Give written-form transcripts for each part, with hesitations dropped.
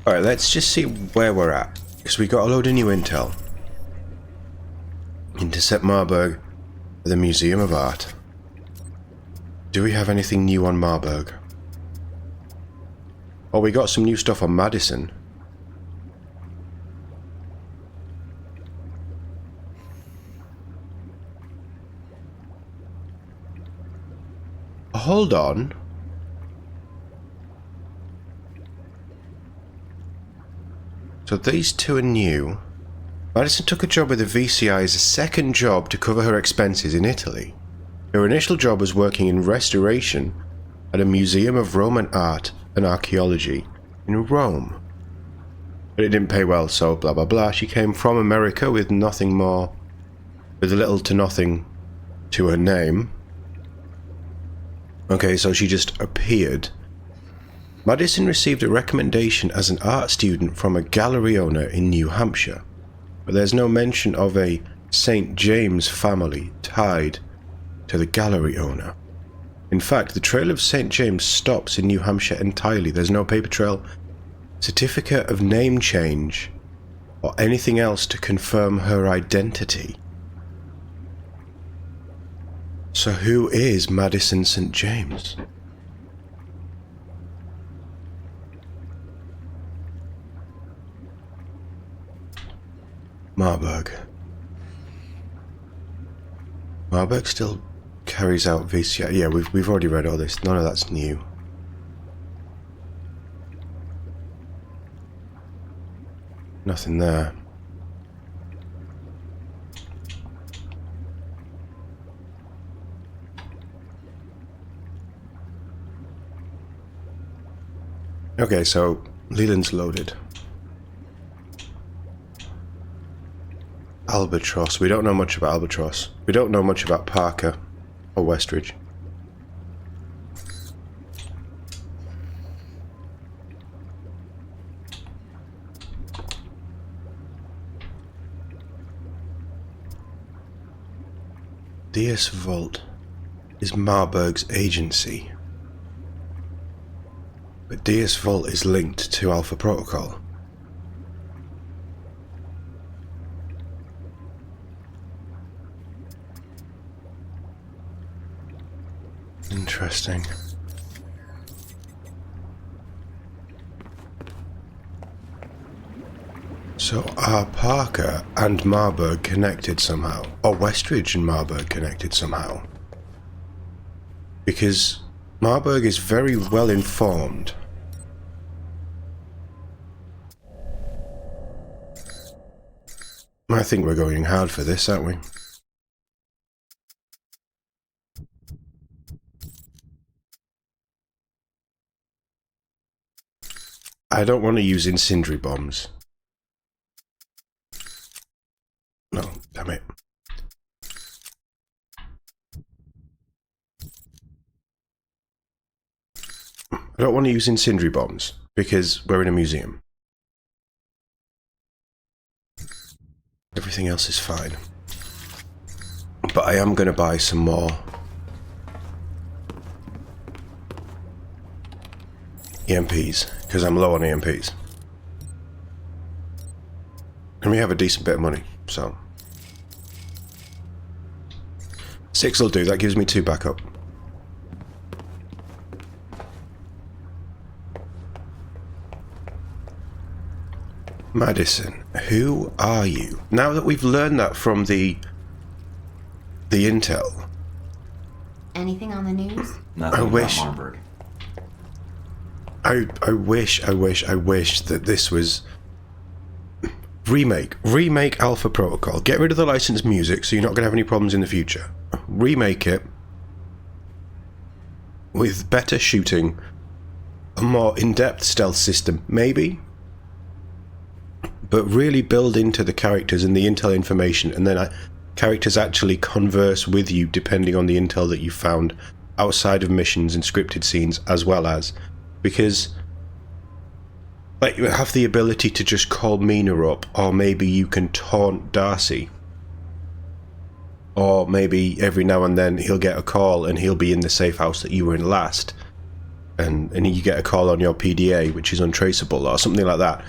Alright, let's just see where we're at. Because we got a load of new intel. Intercept Marburg at the Museum of Art. Do we have anything new on Marburg? Oh, we got some new stuff on Madison. Hold on. So these two are new. Madison took a job with the VCI as a second job to cover her expenses in Italy. Her initial job was working in restoration at a museum of Roman art and archaeology in Rome. But it didn't pay well, so blah blah blah. She came from America with nothing more, with little to nothing to her name. Okay, so she just appeared. Madison received a recommendation as an art student from a gallery owner in New Hampshire, but there's no mention of a St. James family tied to the gallery owner. In fact, the trail of St. James stops in New Hampshire entirely. There's no paper trail, certificate of name change, or anything else to confirm her identity. So who is Madison St. James? Marburg. Marburg still carries out VCI. Yeah, we've already read all this. None of that's new. Nothing there. Okay, so Leland's loaded. Albatross. We don't know much about Albatross. We don't know much about Parker or Westridge. DS Vault is Marburg's agency. But DS Vault is linked to Alpha Protocol. Interesting. So are Parker and Marburg connected somehow? Or Westridge and Marburg connected somehow? Because Marburg is very well informed. I think we're going hard for this, aren't we? I don't want to use incendiary bombs. No, damn it. I don't want to use incendiary bombs because we're in a museum. Everything else is fine. But I am going to buy some more EMPs because I'm low on EMPs. And we have a decent bit of money, so 6 will do. That gives me 2 backup. Madison, who are you? Now that we've learned that from the intel. Anything on the news? Nothing about Marburg. I wish that this was remake Alpha Protocol. Get rid of the licensed music so you're not going to have any problems in the future. Remake it with better shooting, a more in-depth stealth system, maybe, but really build into the characters and the intel information, and then characters actually converse with you depending on the intel that you found outside of missions and scripted scenes, as well as, because like you have the ability to just call Mina up, or maybe you can taunt Darcy, or maybe every now and then he'll get a call and he'll be in the safe house that you were in last, and you get a call on your PDA, which is untraceable, or something like that.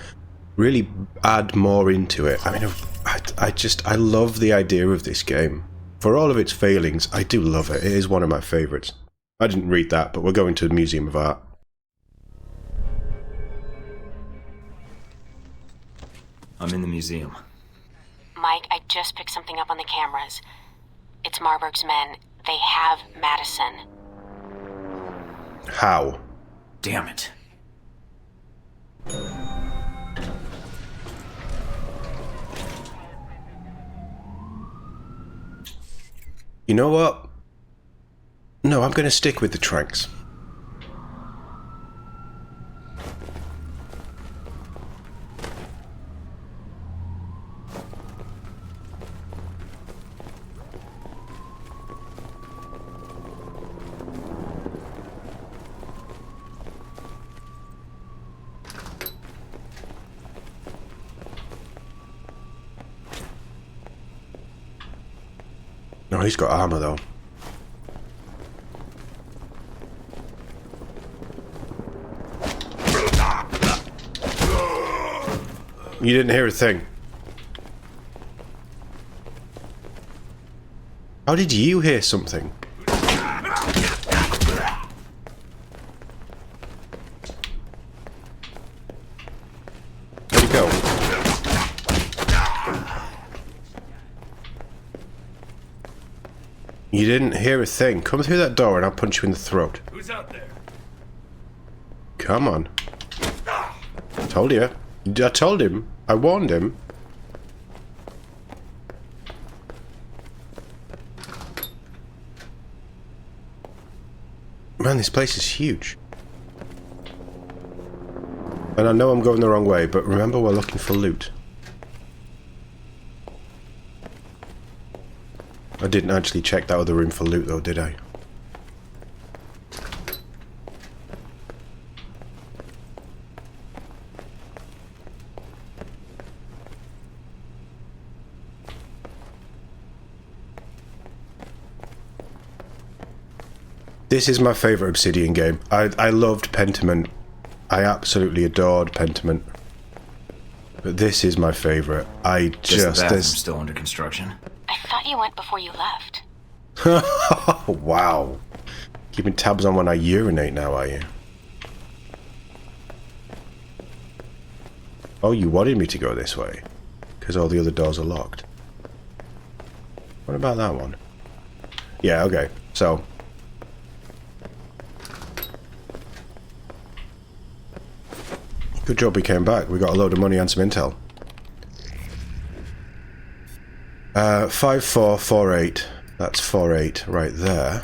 Really add more into it. I mean, I love the idea of this game. For all of its failings, I do love it. It is one of my favourites. I didn't read that, but we're going to the Museum of Art. I'm in the museum. Mike, I just picked something up on the cameras. It's Marburg's men. They have Madison. How? Damn it. You know what? No, I'm going to stick with the tranks. No, he's got armor though. You didn't hear a thing. How did you hear something? Where'd he go? You didn't hear a thing. Come through that door and I'll punch you in the throat. Who's out there? Come on. Told you. I told him. I warned him. Man, this place is huge. And I know I'm going the wrong way, but remember we're looking for loot. I didn't actually check that other room for loot though, did I? This is my favourite Obsidian game. I loved Pentiment. I absolutely adored Pentiment. But this is my favourite. The bathroom's still under construction. I thought you went before you left. Wow. Keeping tabs on when I urinate now, are you? Oh, you wanted me to go this way? Because all the other doors are locked. What about that one? Yeah, okay. So... good job we came back. We got a load of money and some intel. 5448. That's 48 right there.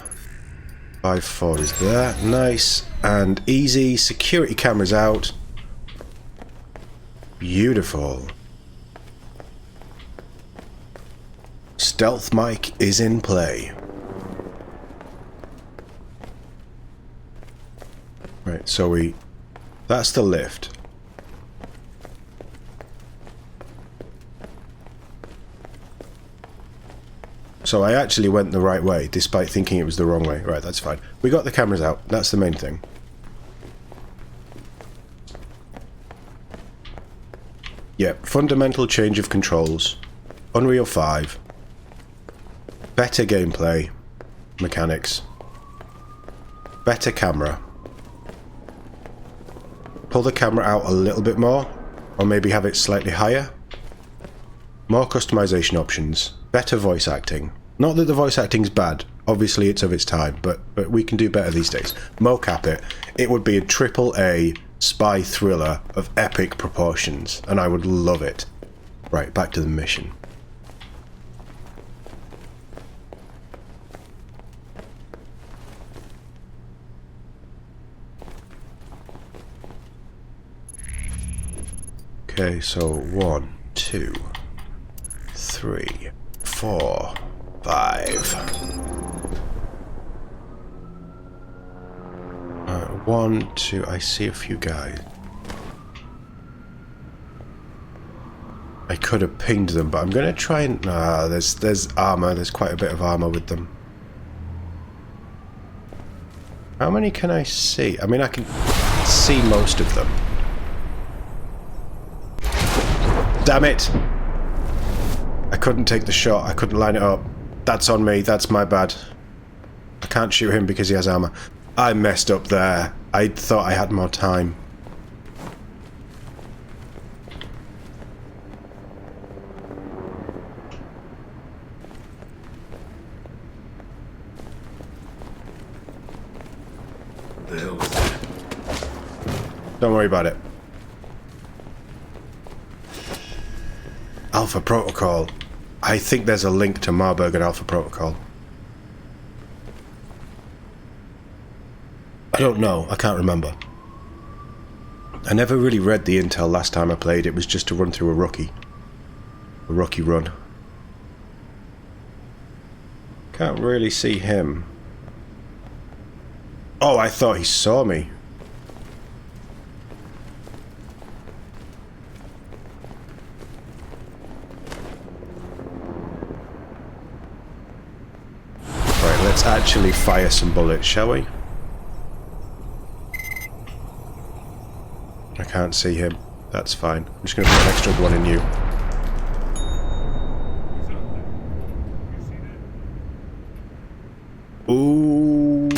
54 is there. Nice and easy. Security cameras out. Beautiful. Stealth mic is in play. Right, so we... that's the lift. So I actually went the right way, despite thinking it was the wrong way. Right, that's fine. We got the cameras out. That's the main thing. Yep, fundamental change of controls. Unreal 5. Better gameplay. Mechanics. Better camera. Pull the camera out a little bit more, or maybe have it slightly higher. More customization options. Better voice acting. Not that the voice acting's bad. Obviously it's of its time, but we can do better these days. Mocap it. It would be a AAA spy thriller of epic proportions, and I would love it. Right, back to the mission. Okay, so 1, 2, 3, 4, 5. 1, 2. I see a few guys. I could have pinged them, but I'm gonna try and... there's armor. There's quite a bit of armor with them. How many can I see? I mean, I can see most of them. Damn it! I couldn't take the shot. I couldn't line it up. That's on me. That's my bad. I can't shoot him because he has armor. I messed up there. I thought I had more time. What the hell was that? Don't worry about it. Alpha Protocol. I think there's a link to Marburg and Alpha Protocol. I don't know. I can't remember. I never really read the intel last time I played. It was just to run through a rookie. A rookie run. Can't really see him. Oh, I thought he saw me. Right, let's actually fire some bullets, shall we? I can't see him. That's fine. I'm just going to put an extra one in you. Ooh.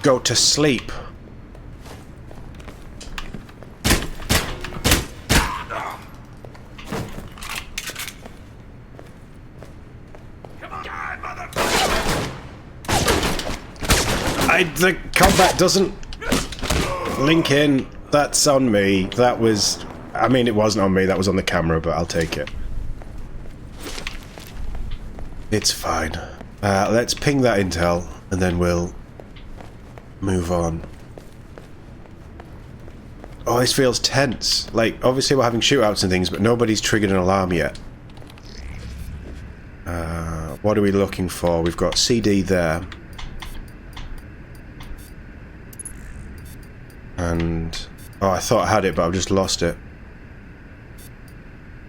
Go to sleep. The combat doesn't link in. That's on me. That was... I mean, it wasn't on me. That was on the camera, but I'll take it. It's fine. Let's ping that intel, and then we'll move on. Oh, this feels tense. Like, obviously we're having shootouts and things, but nobody's triggered an alarm yet. What are we looking for? We've got CD there. And... oh, I thought I had it, but I've just lost it.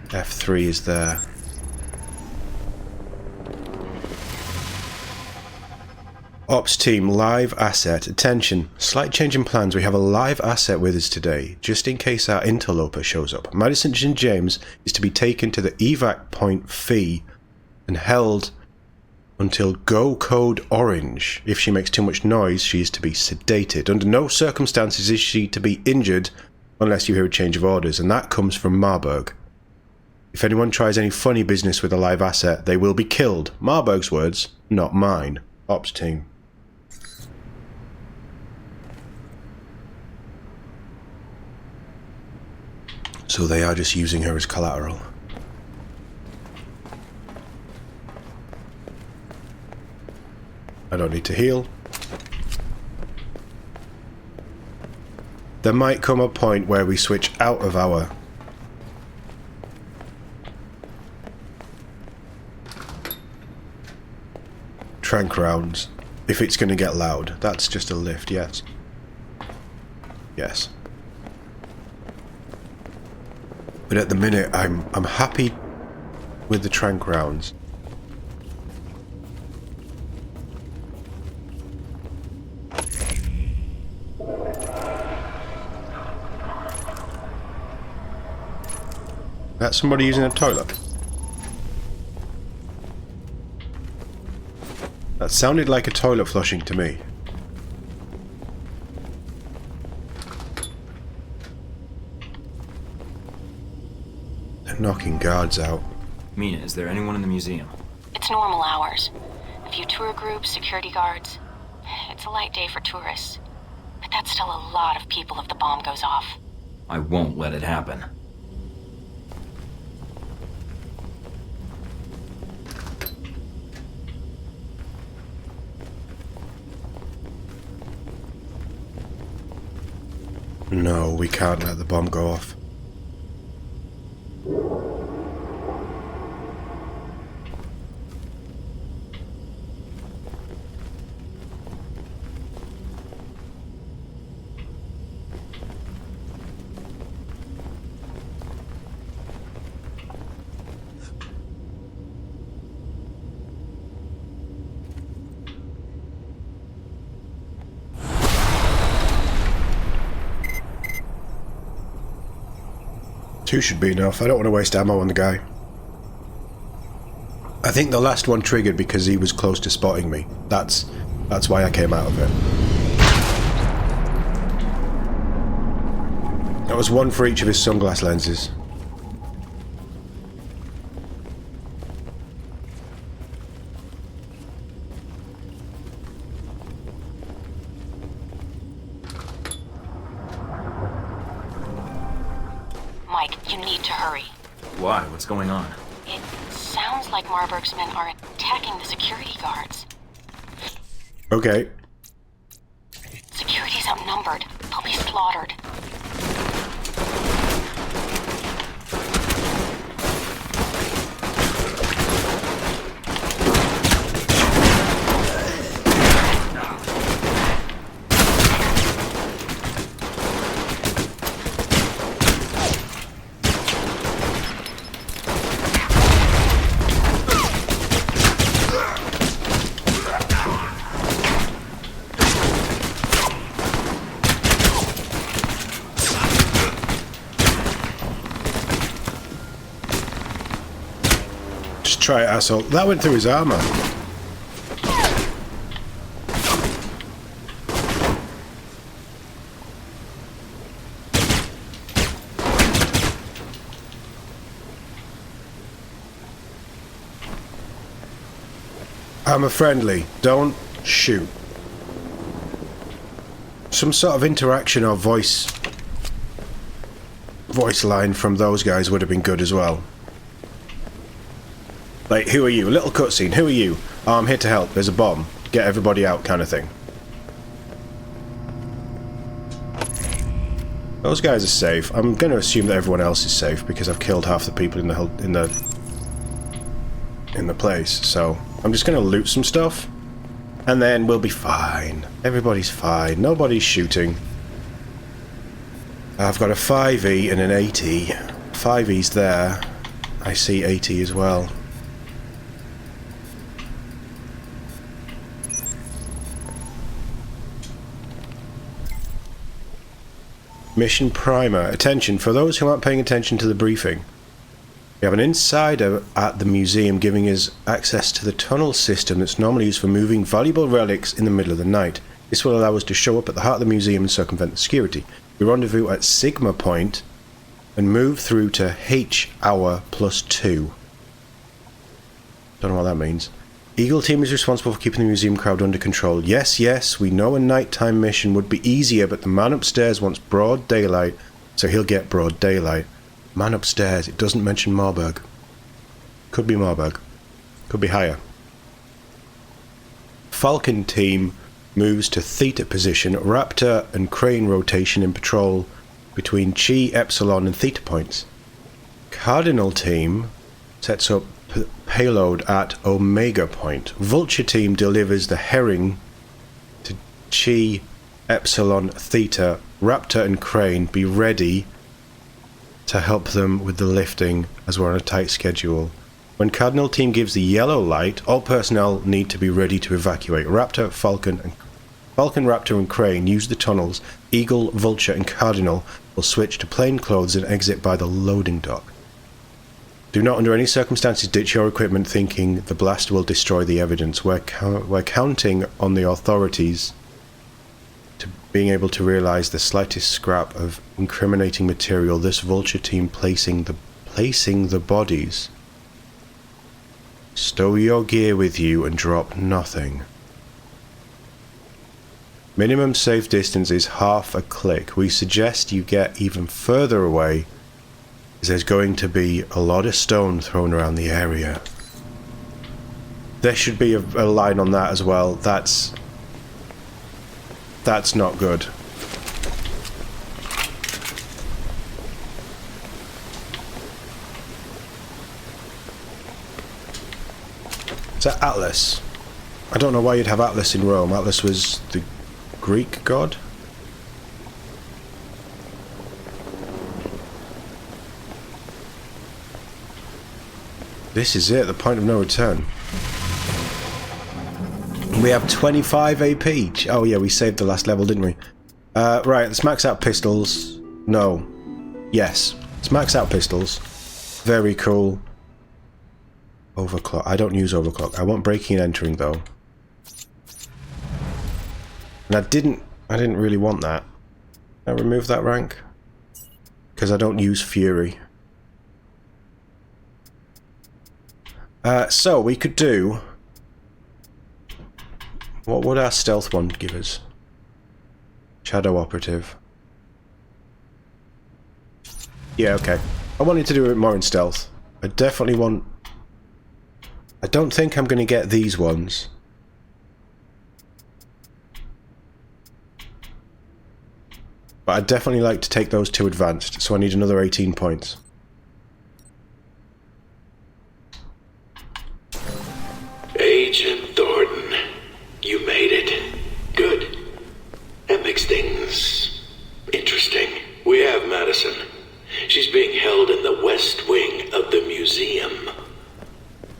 F3 is there. Ops team, live asset. Attention. Slight change in plans. We have a live asset with us today, just in case our interloper shows up. Madison St. James is to be taken to the evac point Phi and held until go code orange. If she makes too much noise, she is to be sedated. Under no circumstances is she to be injured unless you hear a change of orders, and that comes from Marburg. If anyone tries any funny business with a live asset, they will be killed. Marburg's words, not mine. Ops team. So they are just using her as collateral. I don't need to heal. There might come a point where we switch out of our trank rounds if it's going to get loud. That's just a lift, yes. Yes. But at the minute, I'm happy with the trank rounds. That's somebody using a toilet. That sounded like a toilet flushing to me. They're knocking guards out. Mina, is there anyone in the museum? It's normal hours. A few tour groups, security guards. It's a light day for tourists. But that's still a lot of people if the bomb goes off. I won't let it happen. No, we can't let the bomb go off. Two should be enough. I don't want to waste ammo on the guy. I think the last one triggered because he was close to spotting me. That's why I came out of it. That was one for each of his sunglass lenses. Mike, you need to hurry. Why? What's going on? It sounds like Marburg's men are attacking the security guards. Okay. Security's outnumbered. They'll be slaughtered. Try it, asshole. That went through his armor. I'm a friendly. Don't shoot. Some sort of interaction or voice line from those guys would have been good as well. Like, who are you? A little cutscene. Who are you? Oh, I'm here to help. There's a bomb. Get everybody out, kind of thing. Those guys are safe. I'm going to assume that everyone else is safe because I've killed half the people in the place. So I'm just going to loot some stuff, and then we'll be fine. Everybody's fine. Nobody's shooting. I've got a 5E and an 80. 5E's there. I see 80 as well. Mission Primer. Attention, for those who aren't paying attention to the briefing. We have an insider at the museum giving us access to the tunnel system that's normally used for moving valuable relics in the middle of the night. This will allow us to show up at the heart of the museum and circumvent the security. We rendezvous at Sigma Point and move through to H hour +2. Don't know what that means. Eagle Team is responsible for keeping the museum crowd under control. Yes, yes, we know a nighttime mission would be easier, but the man upstairs wants broad daylight, so he'll get broad daylight. Man upstairs, it doesn't mention Marburg. Could be Marburg. Could be higher. Falcon Team moves to Theta position, Raptor and Crane rotation in patrol between Chi, Epsilon and Theta points. Cardinal Team sets up payload at Omega Point. Vulture Team delivers the herring to Chi, Epsilon, Theta. Raptor and Crane be ready to help them with the lifting as we're on a tight schedule. When Cardinal Team gives the yellow light, all personnel need to be ready to evacuate. Raptor, Falcon, Raptor and Crane use the tunnels. Eagle, Vulture and Cardinal will switch to plainclothes and exit by the loading dock. Do not under any circumstances ditch your equipment thinking the blast will destroy the evidence. We're counting on the authorities to being able to realize the slightest scrap of incriminating material. This Vulture Team placing the bodies. Stow your gear with you and drop nothing. Minimum safe distance is half a click. We suggest you get even further away, as there's going to be a lot of stone thrown around the area. There should be a line on that as well. That's not good. Is that Atlas? I don't know why you'd have Atlas in Rome. Atlas was the Greek god? This is it, the point of no return. We have 25 AP. Oh yeah, we saved the last level, didn't we? Right, let's max out pistols. No. Yes. It's max out pistols. Very cool. Overclock. I don't use overclock. I want breaking and entering though. And I didn't really want that. Can I remove that rank? Because I don't use Fury. So we could do... What would our stealth one give us? Shadow Operative. Yeah, okay. I wanted to do it more in stealth. I definitely want... I don't think I'm going to get these ones. But I'd definitely like to take those to advanced, so I need another 18 points. Agent Thornton, you made it. Good. That makes things interesting. We have Madison. She's being held in the west wing of the museum.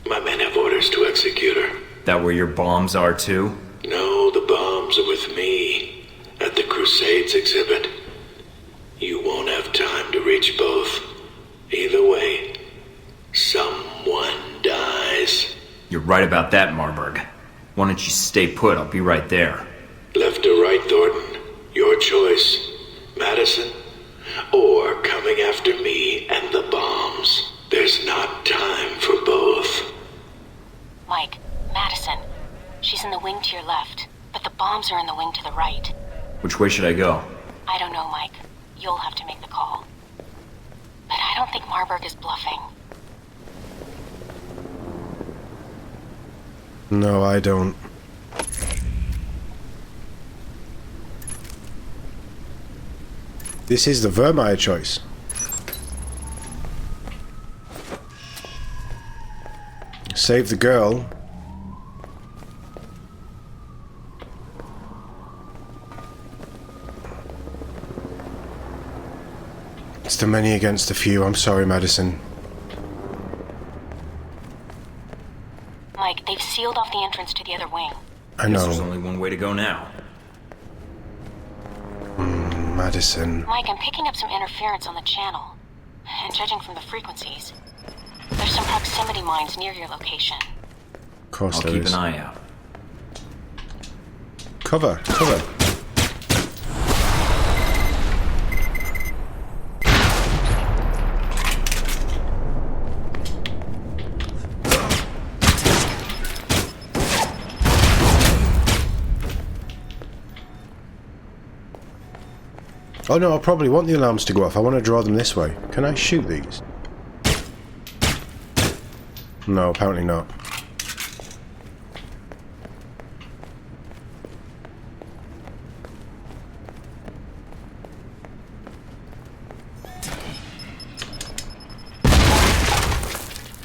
My men have orders to execute her. That where your bombs are too? No, the bombs are with me at the Crusades exhibit. You won't have time to reach both. Either way, someone dies. You're right about that, Marburg. Why don't you stay put? I'll be right there. Left or right, Thornton? Your choice. Madison, or coming after me and the bombs. There's not time for both. Mike, Madison. She's in the wing to your left, but the bombs are in the wing to the right. Which way should I go? I don't know, Mike. You'll have to make the call. But I don't think Marburg is bluffing. No, I don't. This is the Vermeer choice. Save the girl. It's the many against the few. I'm sorry, Madison. Mike, they've sealed off the entrance to the other wing. I Guess there's know. only one way to go now. Madison. Mike, I'm picking up some interference on the channel. And judging from the frequencies, there's some proximity mines near your location. Of course I'll there keep is. an eye out. Cover, cover. Oh no, I probably want the alarms to go off. I want to draw them this way. Can I shoot these? No, apparently not.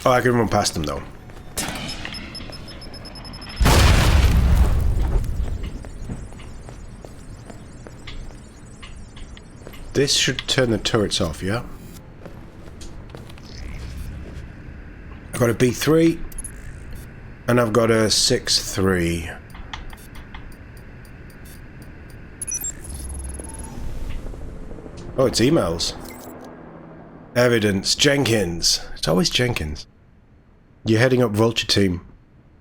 Oh, I can run past them though. This should turn the turrets off, yeah? I've got a B3 and I've got a 6-3. Oh, it's emails. Evidence, Jenkins. It's always Jenkins. You're heading up Vulture Team.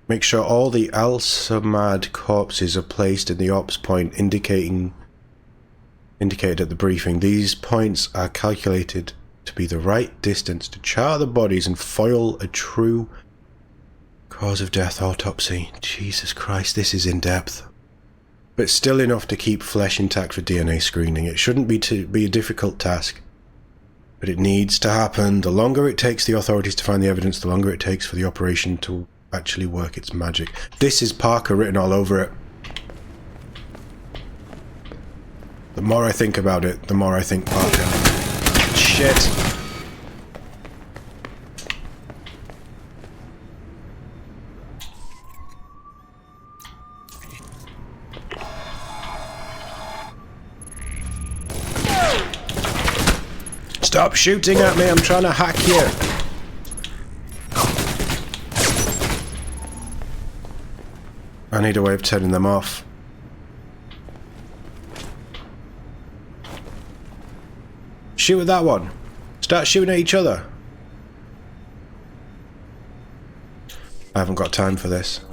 Make sure all the Al-Samad corpses are placed in the ops point indicated at the briefing. These points are calculated to be the right distance to chart the bodies and foil a true cause of death autopsy. Jesus Christ, this is in depth. But still enough to keep flesh intact for DNA screening. It shouldn't be a difficult task, but it needs to happen. The longer it takes the authorities to find the evidence, the longer it takes for the operation to actually work its magic. This is Parker written all over it. The more I think about it, the more I think Parker. Shit. Stop shooting at me, I'm trying to hack you. I need a way of turning them off. Shoot at that one. Start shooting at each other. I haven't got time for this.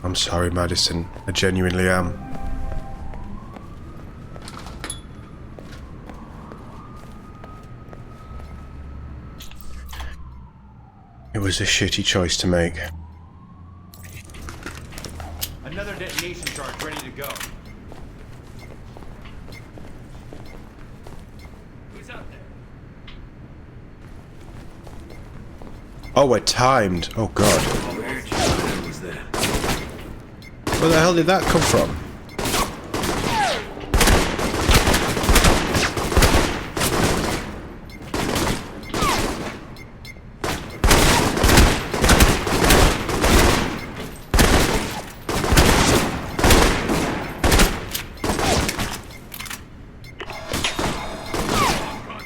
I'm sorry, Madison. I genuinely am. It was a shitty choice to make. Another detonation charge ready to go. Who's out there? Oh, we're timed. Oh, God. Where the hell did that come from?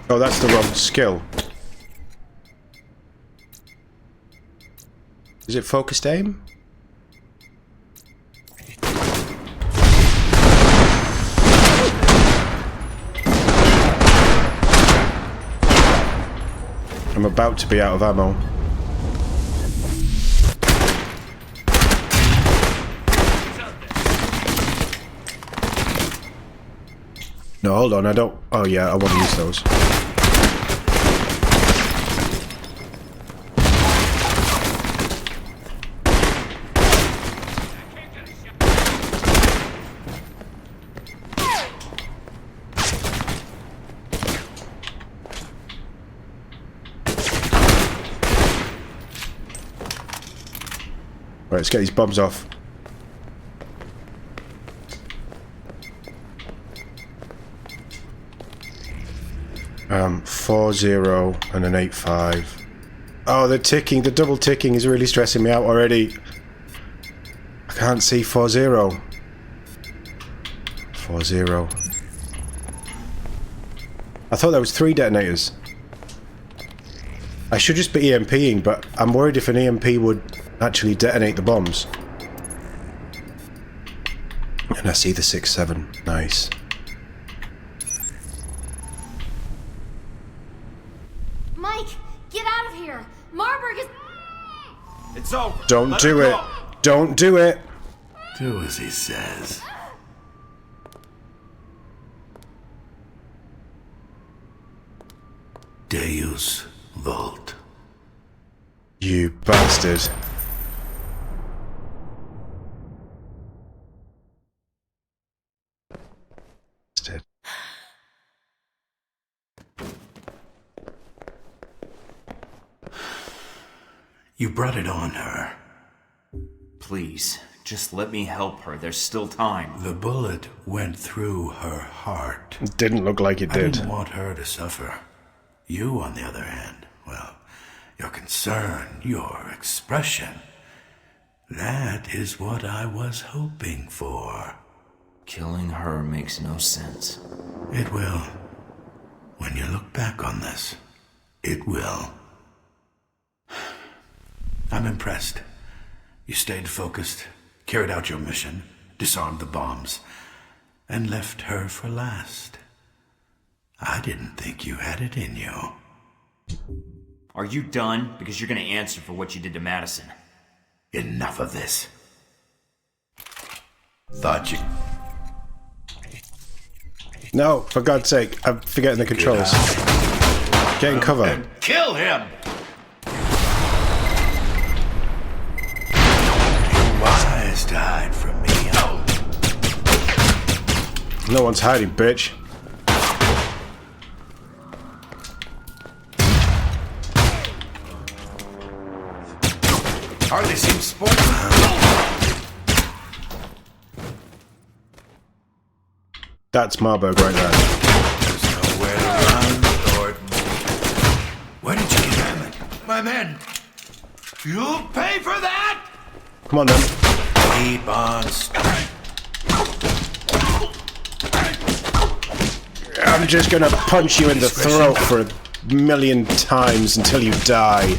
Oh, that's the wrong skill. Is it focused aim? I'm about to be out of ammo. No, hold on, I don't... Oh yeah, I want to use those. Right, let's get these bombs off. Um, 4-0 and an 8-5. Oh, the ticking, the double ticking is really stressing me out already. I can't see 4-0. 4-0. I thought there was 3 detonators. I should just be EMPing, but I'm worried if an EMP would actually detonate the bombs. And I see the 6-7. Nice. Mike, get out of here! Marburg is... It's over. Don't Let do her it. go. Don't do it. Do as he says. Deus Vult. You bastard. You brought it on her. Please, just let me help her. There's still time. The bullet went through her heart. It didn't look like it I did. didn't want her to suffer. You, on the other hand, well, your concern, your expression, that is what I was hoping for. Killing her makes no sense. It will. When you look back on this, it will. I'm impressed. You stayed focused, carried out your mission, disarmed the bombs, and left her for last. I didn't think you had it in you. Are you done? Because you're gonna answer for what you did to Madison. Enough of this. Thought you... No, for God's sake, I'm forgetting the controls. Get in cover. And kill him! You're wise to hide from me. Oh. No one's hiding, bitch. Hardly seems sportsman. That's Marburg right there. There's nowhere to run, Thornton. Where did you get them? My men! You'll pay for that! Come on then. Keep on I'm just gonna punch you in the throat for 1,000,000 times until you die.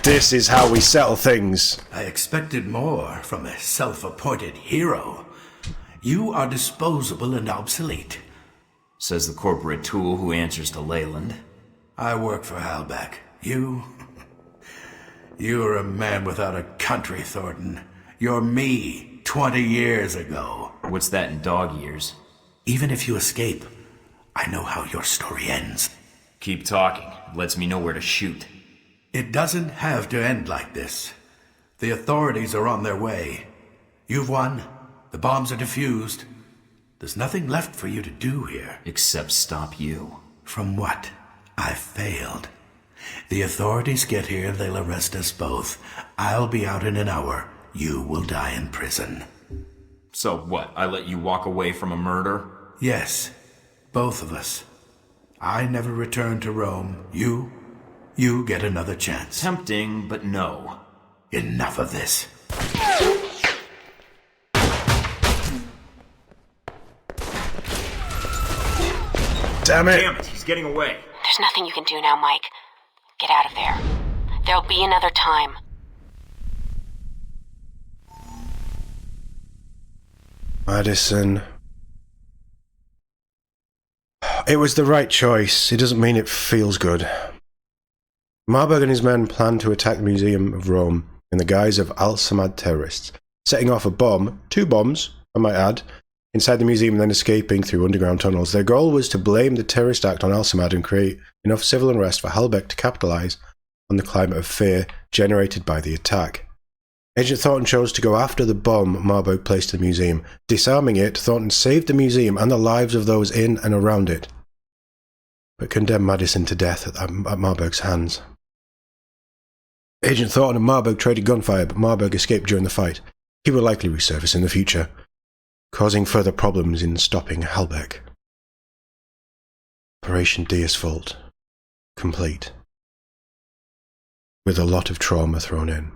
This is how we settle things. I expected more from a self-appointed hero. You are disposable and obsolete. Says the corporate tool who answers to Leyland. I work for Halbeck. You are a man without a country, Thornton. You're me 20 years ago. What's that in dog years? Even if you escape, I know how your story ends. Keep talking. Lets me know where to shoot. It doesn't have to end like this. The authorities are on their way. You've won. The bombs are defused. There's nothing left for you to do here. Except stop you. From what? I failed. The authorities get here, they'll arrest us both. I'll be out in an hour. You will die in prison. So what? I let you walk away from a murder? Yes, both of us. I never return to Rome. You get another chance. Tempting, but no. Enough of this. Damn it! Damn it, he's getting away. There's nothing you can do now, Mike. Get out of there. There'll be another time. Madison. It was the right choice. It doesn't mean it feels good. Marburg and his men planned to attack the Museum of Rome in the guise of Al-Samad terrorists, setting off a bomb, 2 bombs, I might add, inside the museum and then escaping through underground tunnels. Their goal was to blame the terrorist act on Al-Samad and create enough civil unrest for Halbeck to capitalise on the climate of fear generated by the attack. Agent Thornton chose to go after the bomb Marburg placed in the museum. Disarming it, Thornton saved the museum and the lives of those in and around it, but condemned Madison to death at Marburg's hands. Agent Thornton and Marburg traded gunfire, but Marburg escaped during the fight. He will likely resurface in the future, causing further problems in stopping Halbeck. Operation Deus Vult complete, with a lot of trauma thrown in.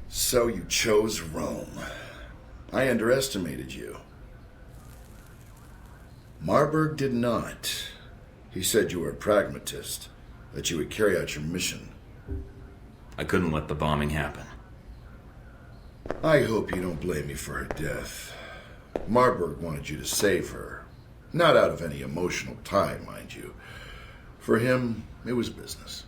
So you chose Rome. I underestimated you. Marburg did not. He said you were a pragmatist, that you would carry out your mission. I couldn't let the bombing happen. I hope you don't blame me for her death. Marburg wanted you to save her. Not out of any emotional tie, mind you. For him, it was business.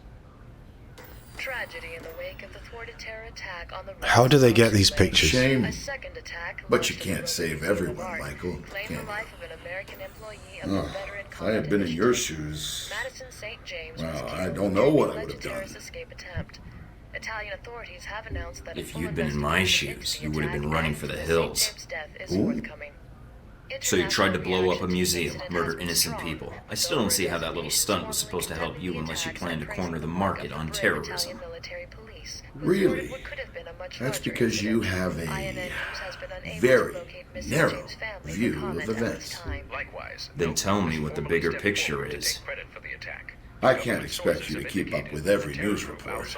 Tragedy in the wake of the thwarted terror attack on the How do they get these pictures? Shame. A second attack But you can't save everyone, Michael, claimed can the you? life of an American employee of the veteran If I had been in your shoes, Madison St. James well, was I killed don't in know an what I alleged would have done. terrorist escape attempt. Italian authorities have announced that If a full you'd been in my investigation into shoes, the you would have been attack running and for the St. hills. James' death is Who? forthcoming. So you tried to blow up a International reaction to the museum, incident murder has been innocent strong. people. I still don't see how that little stunt was supposed to help you unless you planned to corner the market on terrorism. Really? That's because you have a very narrow view of events. Then tell me what the bigger picture is. I can't expect you to keep up with every news report.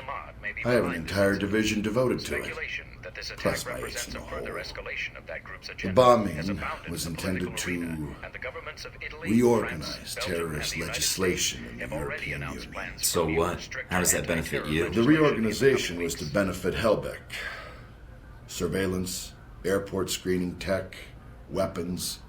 I have an entire division devoted to it, plus my rates in the hole. The bombing was intended to reorganize terrorist legislation in the European Union. So what? How does that benefit you? The reorganization was to benefit Helbeck. Surveillance, airport screening tech, weapons.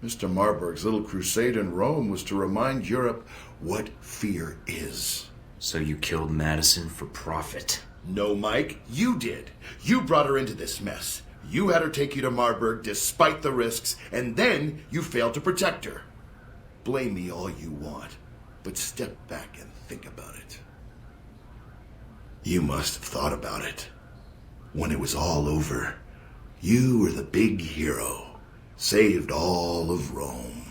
Mr. Marburg's little crusade in Rome was to remind Europe what fear is. So you killed Madison for profit? No, Mike, you did. You brought her into this mess. You had her take you to Marburg despite the risks, and then you failed to protect her. Blame me all you want, but step back and think about it. You must have thought about it. When it was all over, you were the big hero, saved all of Rome.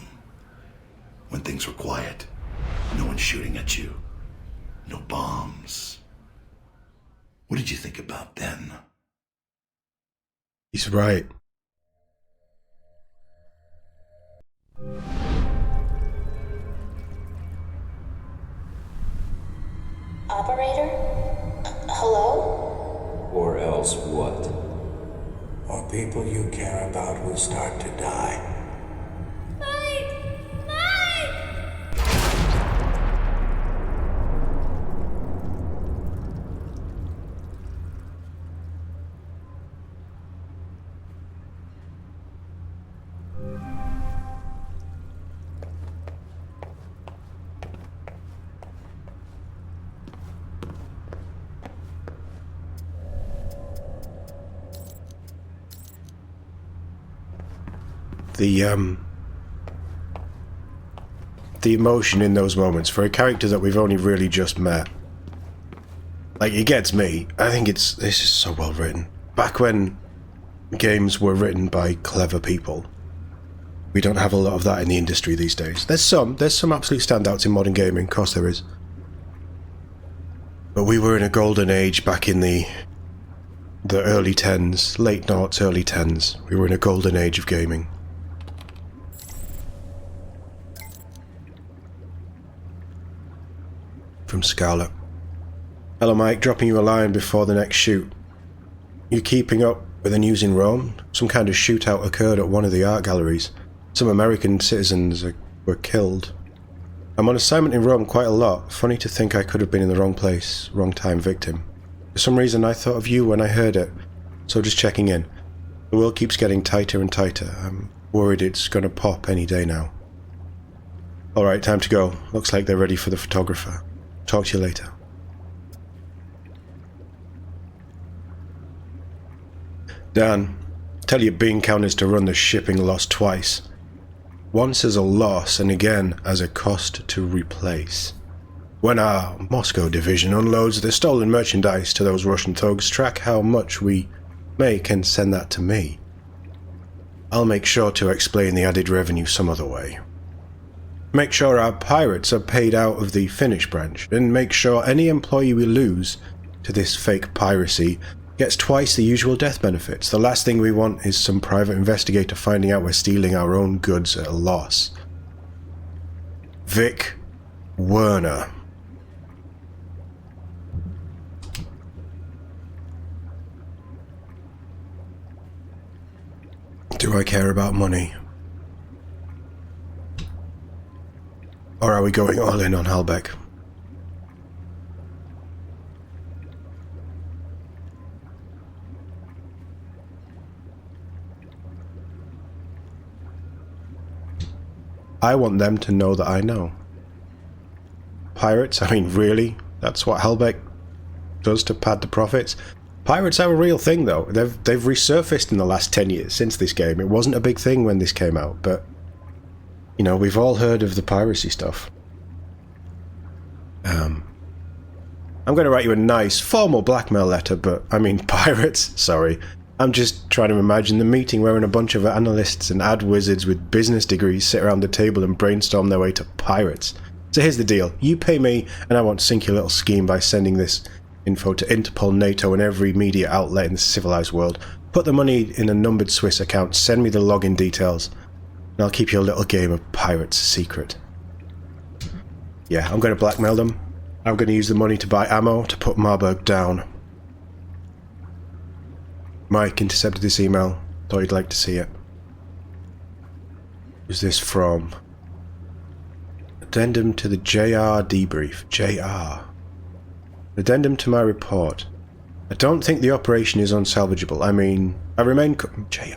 When things were quiet, no one shooting at you, no bombs. What did you think about then? He's right. Operator? Hello? Or else what? Or people you care about will start to die. The emotion in those moments for a character that we've only really just met, like, it gets me. I think this is so well written. Back when games were written by clever people, we don't have a lot of that in the industry these days. There's some absolute standouts in modern gaming, of course there is, but we were in a golden age back in the early 10s, late noughts, early 10s. We were in a golden age of gaming. From Scarlet. Hello Mike, dropping you a line before the next shoot. You keeping up with the news in Rome? Some kind of shootout occurred at one of the art galleries. Some American citizens were killed. I'm on assignment in Rome quite a lot. Funny to think I could have been in the wrong place, wrong time victim. For some reason I thought of you when I heard it, so just checking in. The world keeps getting tighter and tighter. I'm worried it's gonna pop any day now. Alright, time to go. Looks like they're ready for the photographer. Talk to you later. Dan, tell your bean counters to run the shipping loss twice. Once as a loss and again as a cost to replace. When our Moscow division unloads the stolen merchandise to those Russian thugs, track how much we make and send that to me. I'll make sure to explain the added revenue some other way. Make sure our pirates are paid out of the Finnish branch, and make sure any employee we lose to this fake piracy gets twice the usual death benefits. The last thing we want is some private investigator finding out we're stealing our own goods at a loss. Vic Werner. Do I care about money? Or are we going all in on Halbeck? I want them to know that I know. Pirates? I mean, really? That's what Halbeck does to pad the profits? Pirates are a real thing, though. They've resurfaced in the last 10 years since this game. It wasn't a big thing when this came out, but you know, we've all heard of the piracy stuff. I'm going to write you a nice, formal blackmail letter, but I mean pirates? Sorry. I'm just trying to imagine the meeting wherein a bunch of analysts and ad wizards with business degrees sit around the table and brainstorm their way to pirates. So here's the deal. You pay me, and I won't sink your little scheme by sending this info to Interpol, NATO, and every media outlet in the civilized world. Put the money in a numbered Swiss account, send me the login details, and I'll keep your little game of pirates secret. Yeah, I'm going to blackmail them. I'm going to use the money to buy ammo to put Marburg down. Mike intercepted this email. Thought you'd like to see it. Who's this from? Addendum to the JR debrief. JR. Addendum to my report. I don't think the operation is unsalvageable. I mean, I remain... JR.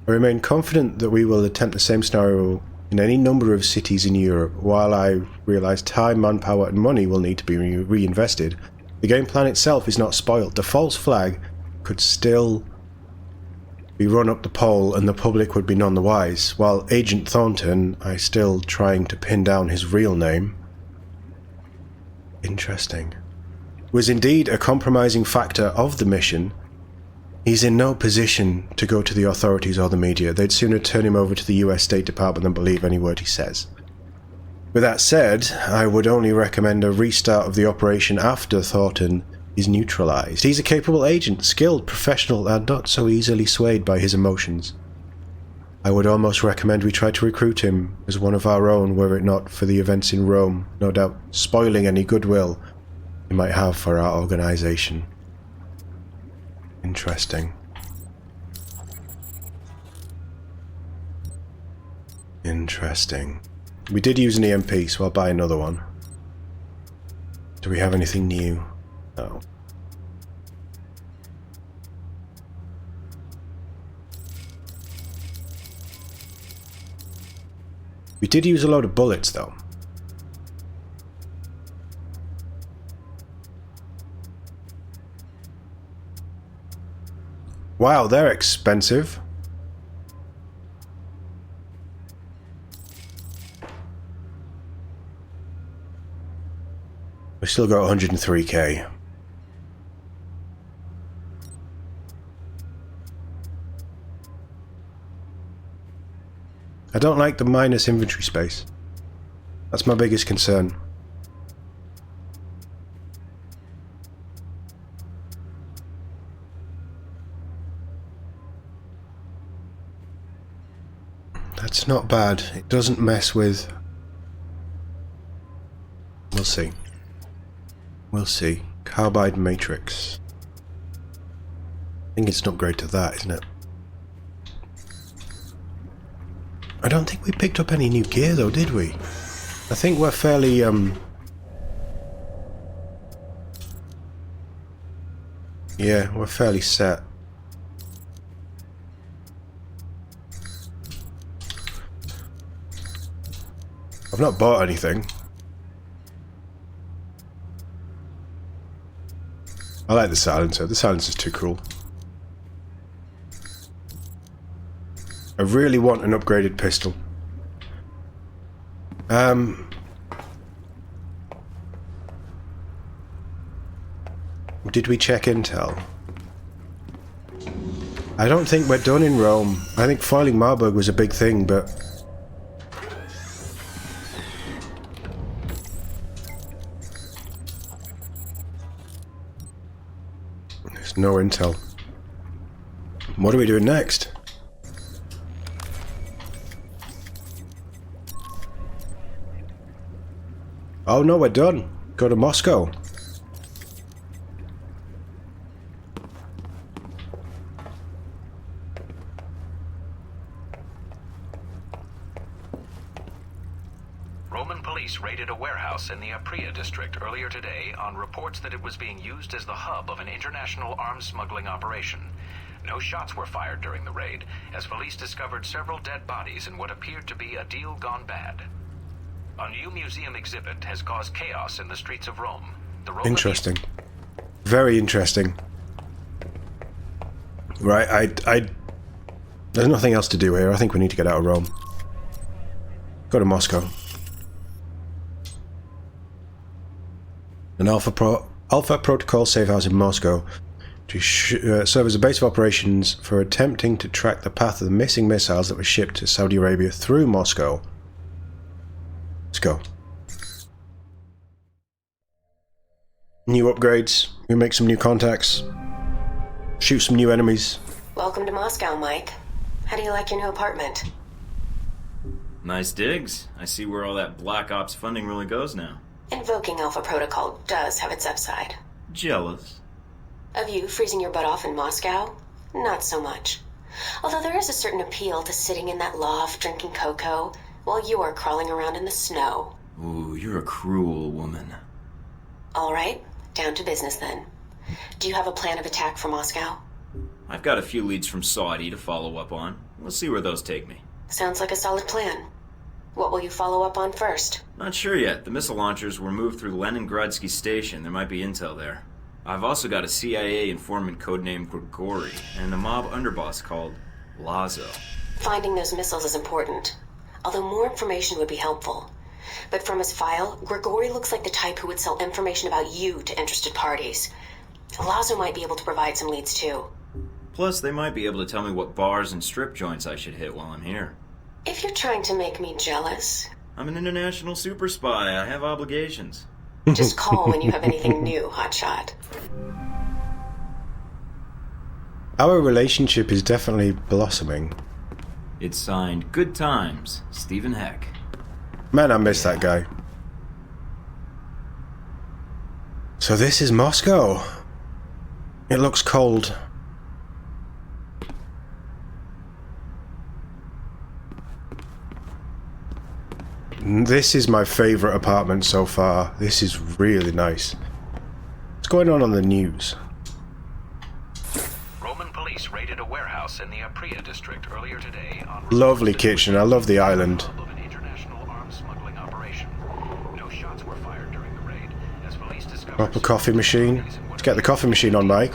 I remain confident that we will attempt the same scenario in any number of cities in Europe. While I realise time, manpower and money will need to be reinvested, the game plan itself is not spoilt. The false flag could still be run up the pole and the public would be none the wise, while Agent Thornton, I still trying to pin down his real name, interesting, was indeed a compromising factor of the mission. He's in no position to go to the authorities or the media. They'd sooner turn him over to the US State Department than believe any word he says. With that said, I would only recommend a restart of the operation after Thornton is neutralized. He's a capable agent, skilled, professional, and not so easily swayed by his emotions. I would almost recommend we try to recruit him as one of our own were it not for the events in Rome, no doubt spoiling any goodwill he might have for our organization. Interesting. Interesting. We did use an EMP, so I'll buy another one. Do we have anything new? No. We did use a load of bullets, though. Wow, they're expensive. We still got 103k. I don't like the minus inventory space. That's my biggest concern. That's not bad. It doesn't mess with... We'll see. We'll see. Carbide matrix. I think it's an upgrade to that, isn't it? I don't think we picked up any new gear though, did we? I think we're fairly, yeah, we're fairly set. I've not bought anything. I like the silencer. The silencer's too cool. I really want an upgraded pistol. Did we check intel? I don't think we're done in Rome. I think foiling Marburg was a big thing, but... there's no intel. What are we doing next? Oh no, we're done. Go to Moscow. Roman police raided a warehouse in the Apria district earlier today on reports that it was being used as the hub of an international arms smuggling operation. No shots were fired during the raid, as police discovered several dead bodies in what appeared to be a deal gone bad. A new museum exhibit has caused chaos in the streets of Rome. The Roman interesting. Very interesting. Right, there's nothing else to do here. I think we need to get out of Rome. Go to Moscow. An Alpha Protocol safe house in Moscow to serve as a base of operations for attempting to track the path of the missing missiles that were shipped to Saudi Arabia through Moscow. Let's go. New upgrades. We make some new contacts. Shoot some new enemies. Welcome to Moscow, Mike. How do you like your new apartment? Nice digs. I see where all that Black Ops funding really goes now. Invoking Alpha Protocol does have its upside. Jealous. Of you freezing your butt off in Moscow? Not so much. Although there is a certain appeal to sitting in that loft drinking cocoa while you are crawling around in the snow. Ooh, you're a cruel woman. All right, down to business then. Do you have a plan of attack for Moscow? I've got a few leads from Saudi to follow up on. We'll see where those take me. Sounds like a solid plan. What will you follow up on first? Not sure yet. The missile launchers were moved through Leningradsky Station. There might be intel there. I've also got a CIA informant codenamed Grigori and a mob underboss called Lazo. Finding those missiles is important, although more information would be helpful. But from his file, Grigori looks like the type who would sell information about you to interested parties. Lazo might be able to provide some leads too. Plus, they might be able to tell me what bars and strip joints I should hit while I'm here. If you're trying to make me jealous... I'm an international super spy. I have obligations. Just call when you have anything new, hotshot. Our relationship is definitely blossoming. It's signed Good Times, Stephen Heck. Man, I miss that guy. So this is Moscow. It looks cold. This is my favourite apartment so far. This is really nice. What's going on the news? Roman police raided a warehouse in the Apria district earlier today on Lovely kitchen. I love the island. of an international arms smuggling operation. No shots were fired during the raid as police discovered Proper coffee machine. Let's get the coffee machine on, Mike.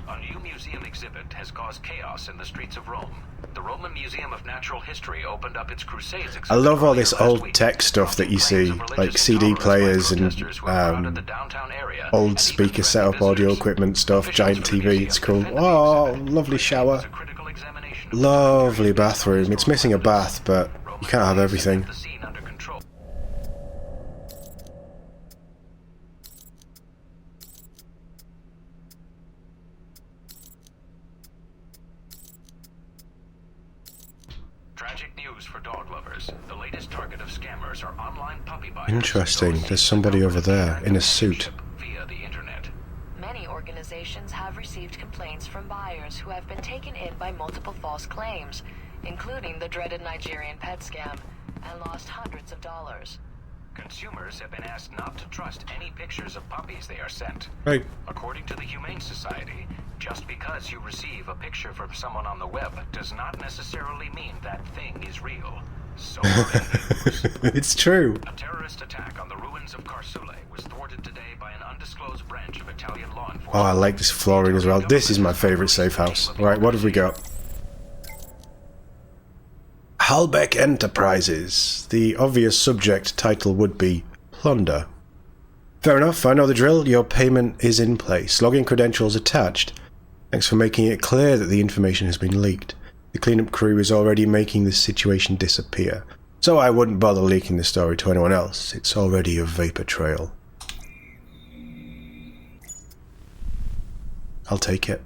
A new museum exhibit has caused chaos in the streets of Rome. The Roman Museum of Natural History opened up its Crusades exhibit. I love all this earlier last old week, tech stuff that you see, prompting claims of like religious CD intolerance by players and protesters who have crowded the downtown area and old even speaker threatened setup, audio visitors. equipment stuff, Officials giant for the TV. museum It's cool. defended the Oh, exhibit, lovely claiming it shower. was a critical examination of the Lovely country's bathroom. It's missing a bath, but you can't have everything. the scene under control. Tragic news for dog lovers. The latest target of scammers are online puppy buyers. Interesting. Those There's seeking somebody to over there in a suit. via the internet. Many organizations have received complaints from buyers who have been taken in by multiple false claims, including the dreaded Nigerian pet scam, and lost hundreds of dollars. Consumers have been asked not to trust any pictures of puppies they are sent. Right. According to the Humane Society, just because you receive a picture from someone on the web does not necessarily mean that thing is real. So It's true. a terrorist attack on the ruins of Karsule was thwarted today by an undisclosed branch of Italian law enforcement. Oh, I like this flooring as well. This is my favourite safe house. Right, what have we got? Halbeck Enterprises. The obvious subject title would be Plunder. Fair enough, I know the drill. Your payment is in place. Login credentials attached. Thanks for making it clear that the information has been leaked. The cleanup crew is already making this situation disappear, so I wouldn't bother leaking the story to anyone else. It's already a vapor trail. I'll take it.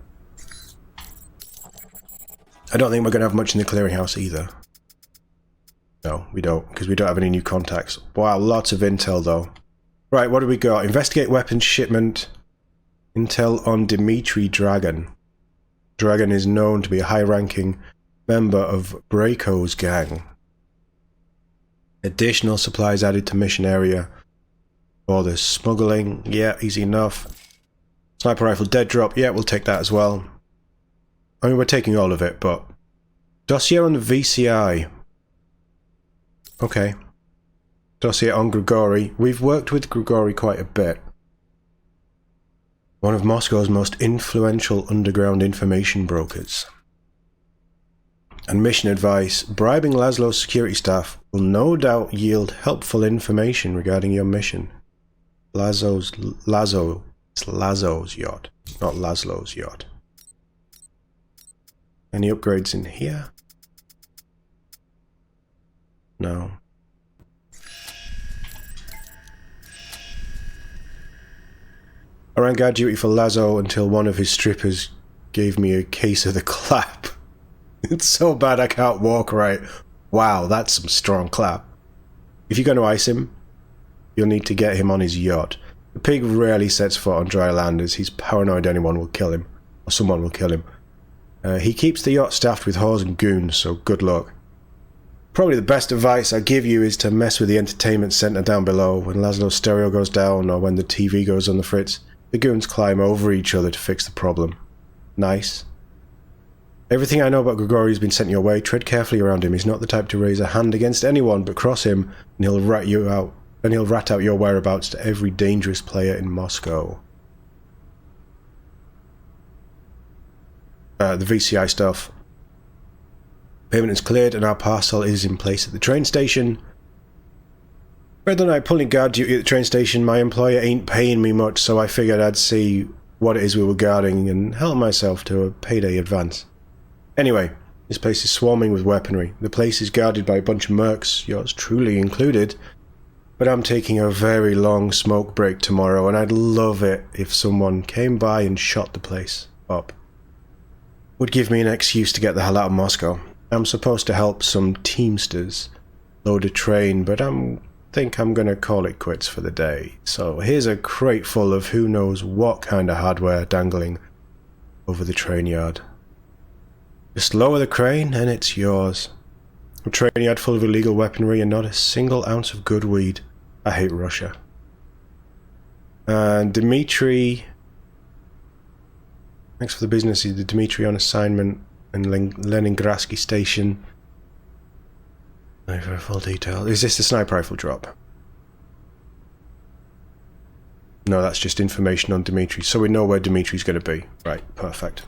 I don't think we're going to have much in the clearinghouse either. No, we don't, because we don't have any new contacts. Wow, lots of intel though. Right, what do we got? Investigate weapons shipment. Intel on Dmitry Dragon. Dragon is known to be a high-ranking member of Braco's gang. Additional supplies added to mission area. For the smuggling. Yeah, easy enough. Sniper rifle dead drop. Yeah, we'll take that as well. I mean, we're taking all of it, but... Dossier on the VCI. Okay. Dossier on Grigori. We've worked with Grigori quite a bit. One of Moscow's most influential underground information brokers. And mission advice. Bribing Laszlo's security staff will no doubt yield helpful information regarding your mission. It's Laszlo's yacht, not Laszlo's yacht. Any upgrades in here? No. I ran guard duty for Lazo until one of his strippers gave me a case of the clap. It's so bad I can't walk right. Wow, that's some strong clap. If you're going to ice him, you'll need to get him on his yacht. The pig rarely sets foot on dry land as he's paranoid anyone will kill him. Or someone will kill him. He keeps the yacht staffed with whores and goons, so good luck. Probably the best advice I give you is to mess with the entertainment centre down below. When Laszlo's stereo goes down or when the TV goes on the fritz, the goons climb over each other to fix the problem. Nice. Everything I know about Grigori has been sent your way. Tread carefully around him. He's not the type to raise a hand against anyone, but cross him and he'll rat you out. And he'll rat out your whereabouts to every dangerous player in Moscow. The VCI stuff. Payment is cleared and our parcel is in place at the train station. Rather than I pulling guard duty at the train station, my employer ain't paying me much, so I figured I'd see what it is we were guarding and help myself to a payday advance. Anyway, this place is swarming with weaponry. The place is guarded by a bunch of mercs, yours truly included. But I'm taking a very long smoke break tomorrow, and I'd love it if someone came by and shot the place up. Would give me an excuse to get the hell out of Moscow. I'm supposed to help some Teamsters load a train, but think I'm gonna call it quits for the day. So here's a crate full of who knows what kind of hardware dangling over the train yard. Just lower the crane and it's yours. A train yard full of illegal weaponry and not a single ounce of good weed. I hate Russia. And Dmitri... Thanks for the business. The Dmitri on assignment in Leningradsky station. For full detail. Is this the sniper rifle drop? No, that's just information on Dmitri. So we know where Dmitri's going to be. Right, perfect.